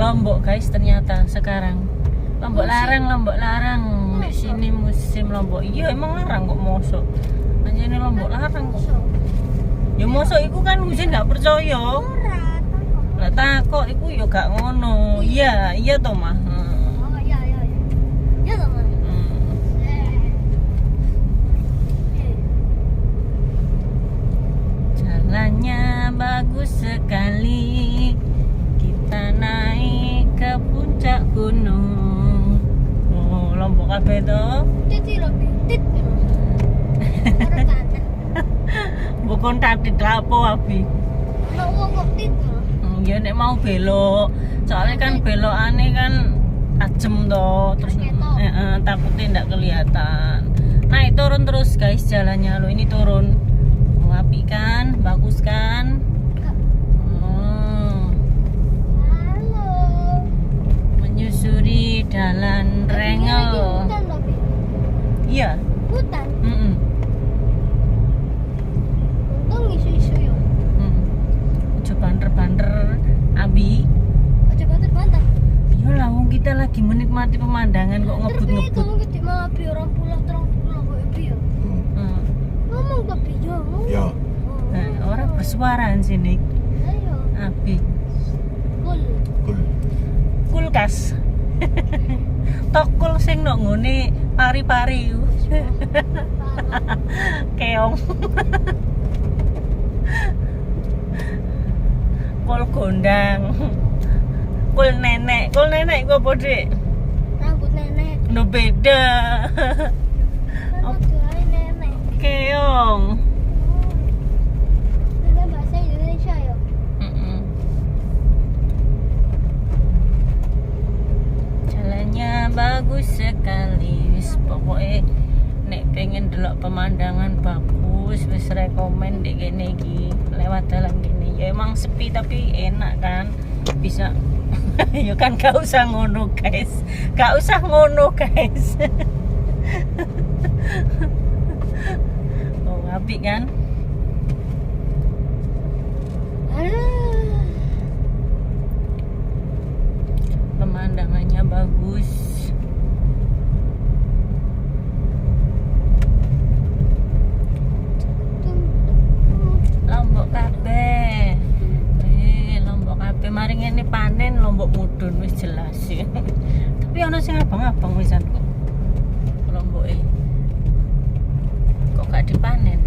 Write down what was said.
Lombok guys, ternyata sekarang Lombok larang di sini musim Lombok. Iya emang larang kok mosok. Anjene Lombok larang kok. Ya mosok iku kan hujan gak percaya. Lah takok iku ya gak ngono. Iya toh mah. Oh iya. Iya toh mah. Jalannya bagus sekali. Kita naik ke puncak gunung. Oh, Lombok kabeh to. Titi lebih tit. Orang kanan. Bukan tadi lapo abi. Ono wong kok tit. Ya nek mau belok. Soalnya kan belokane kan tajem to, terus takutnya ndak kelihatan. Naik turun terus guys jalannya lo ini turun. Oh, api kan, bagus kan? Oh. Halo. Menyusuri jalan rengel. Hutan tapi. Iya. Hutan. Untung isu-isu yo. Ojo banter-banter abi. Aja banter-banter. Iya lah wong kita lagi menikmati pemandangan kok ngebut-ngebut. Kamu gede mah bi orang pulau terang pulau kok bi yo. Ngomong ke bi yo. Ya. Orang bersuara di sini. Ayo. Abi. Kul. Kulkas. Tokul sing nok ngene pari-pari. Keong. Kul gondang. Kul nenek gua bodhe. Rambut nenek. No beda. Rambut nenek. Keong. Ada bahasa Indonesia yo. Jalannya bagus sekali. Wis pokoknya nek pengen delok pemandangan bagus wis rekomen dek kene iki lewat dalam gini. Ya emang sepi tapi enak kan. Bisa ya kan gak usah ngono guys. Oh apik kan. Pemandangannya bagus. Lombok kabeh. Lombok kabeh mari ngene panen Lombok mudhun wis jelas ya. Tapi ana sing abang-abang wisan kok. Lomboke. Kok gak dipanen?